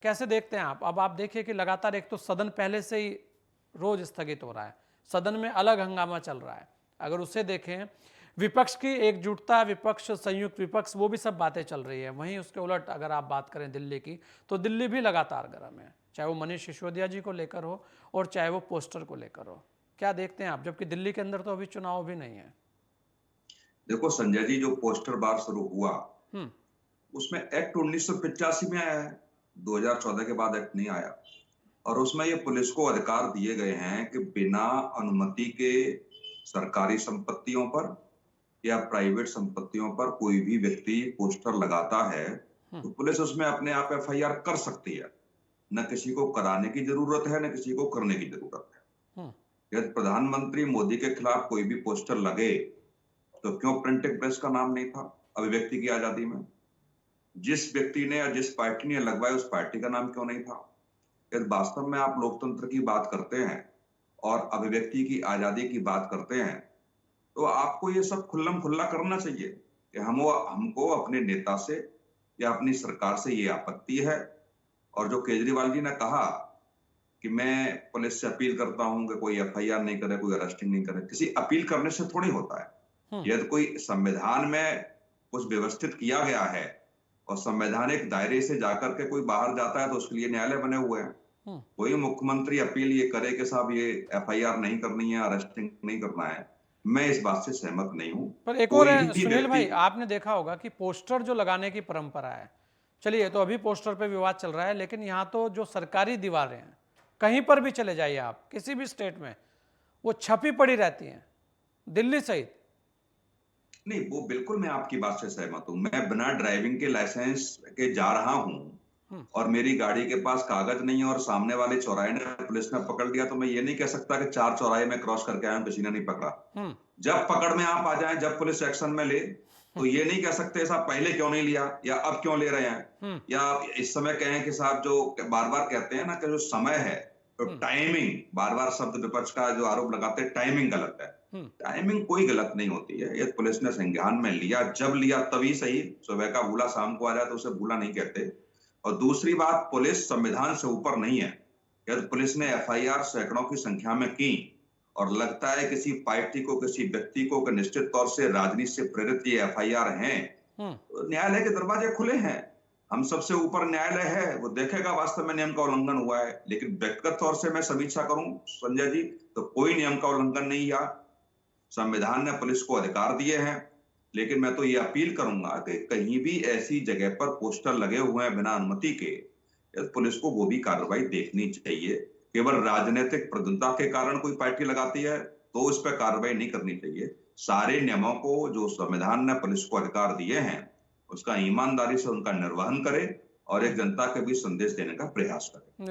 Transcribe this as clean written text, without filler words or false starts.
कैसे देखते हैं आप? अब आप देखिए कि लगातार एक तो सदन पहले से ही रोज स्थगित हो रहा है, सदन में अलग हंगामा चल रहा है। अगर उसे देखें, विपक्ष की एकजुटता, विपक्ष, संयुक्त विपक्ष, वो भी सब बातें चल रही है। वहीं उसके उलट अगर आप बात करें दिल्ली की, तो दिल्ली भी लगातार गर्म है, चाहे वो मनीष सिसोदिया जी को लेकर हो और चाहे वो पोस्टर को लेकर हो। क्या देखते हैं आप? जबकि दिल्ली के अंदर तो अभी चुनाव भी नहीं है। देखो संजय जी, जो पोस्टर बार शुरू हुआ हम्म। उसमें एक्ट 1985 में आया है। 2014 के बाद एक्ट नहीं आया। और उसमें ये पुलिस को अधिकार दिए गए हैं कि बिना अनुमति के सरकारी संपत्तियों पर या प्राइवेट संपत्तियों पर कोई भी व्यक्ति पोस्टर लगाता है तो पुलिस उसमें अपने आप एफआईआर कर सकती है। न किसी को कराने की जरूरत है, न किसी को करने की जरूरत है। यदि प्रधानमंत्री मोदी के खिलाफ कोई भी पोस्टर लगे तो क्यों प्रिंटिंग प्रेस का नाम नहीं था अभिव्यक्ति की आजादी में? जिस व्यक्ति ने या जिस पार्टी ने लगवाया उस पार्टी का नाम क्यों नहीं था? यदि वास्तव में आप लोकतंत्र की बात करते हैं और अभिव्यक्ति की आजादी की बात करते हैं तो आपको ये सब खुल्लम खुल्ला करना चाहिए कि हमको अपने नेता से या अपनी सरकार से ये आपत्ति है। और जो केजरीवाल जी ने कहा कि मैं पुलिस से अपील करता हूं कि कोई एफआईआर नहीं करे, कोई अरेस्टिंग नहीं करे, किसी अपील करने से थोड़ी होता है। यदि कोई संविधान में कुछ व्यवस्थित किया गया है और संवैधानिक दायरे से जाकर के कोई बाहर जाता है तो उसके लिए न्यायालय बने हुए हैं। कोई मुख्यमंत्री अपील ये करे कि साहब ये एफआईआर नहीं करनी है, अरेस्टिंग नहीं करना है, मैं इस बात से सहमत नहीं हूं। पर एक और कोई है भी सुनील व्यक्ति भाई, आपने देखा होगा कि पोस्टर जो लगाने की परंपरा है, चलिए तो अभी पोस्टर पे विवाद चल रहा है, लेकिन यहाँ तो जो सरकारी दीवारें हैं, कहीं पर भी चले जाइए आप, किसी भी स्टेट में, वो छपी पड़ी रहती हैं, दिल्ली सहित। नहीं, वो बिल्कुल मैं आपकी बात से सहमत हूं। मैं बिना ड्राइविंग के लाइसेंस के जा रहा हूं और मेरी गाड़ी के पास कागज नहीं है और सामने वाले चौराहे ने पुलिस ने पकड़ लिया तो मैं ये नहीं कह सकता कि 4 चौराहे में क्रॉस करके आया हूं, किसी ने नहीं पकड़ा। जब पकड़ में आप आ जाए, जब पुलिस एक्शन में ले, तो ये नहीं कह सकते साहब पहले क्यों नहीं लिया या अब क्यों ले रहे हैं, या आप इस समय कहें कि साहब जो बार बार कहते हैं ना कि जो समय है, तो टाइमिंग, बार बार शब्द विपक्ष का जो आरोप लगाते हैं टाइमिंग गलत है। टाइमिंग कोई गलत नहीं होती है। ये पुलिस ने संज्ञान में लिया, जब लिया तभी सही। सुबह का भूला शाम को आ जाए तो उसे भूला नहीं कहते। और दूसरी बात, पुलिस संविधान से ऊपर नहीं है। यदि पुलिस ने एफआईआर सैकड़ों की संख्या में की और लगता है किसी पार्टी को, किसी व्यक्ति को कि निश्चित तौर से राजनीति से प्रेरित ये एफआईआर हैं, तो न्यायालय के दरवाजे खुले हैं। हम सबसे ऊपर न्यायालय है, वो देखेगा वास्तव में नियम का उल्लंघन हुआ है। लेकिन व्यक्तिगत तौर से मैं समीक्षा करूं संजय जी, तो कोई नियम का उल्लंघन नहीं हुआ। संविधान ने पुलिस को अधिकार दिए हैं। लेकिन मैं तो ये अपील करूंगा कि कहीं भी ऐसी जगह पर पोस्टर लगे हुए हैं बिना अनुमति के, पुलिस को वो भी कार्रवाई देखनी चाहिए। केवल राजनीतिक प्रबुद्धता के कारण कोई पार्टी लगाती है तो उस पर कार्रवाई नहीं करनी चाहिए। सारे नियमों को जो संविधान ने पुलिस को अधिकार दिए हैं उसका ईमानदारी से उनका निर्वहन करे और एक जनता के बीच संदेश देने का प्रयास करे।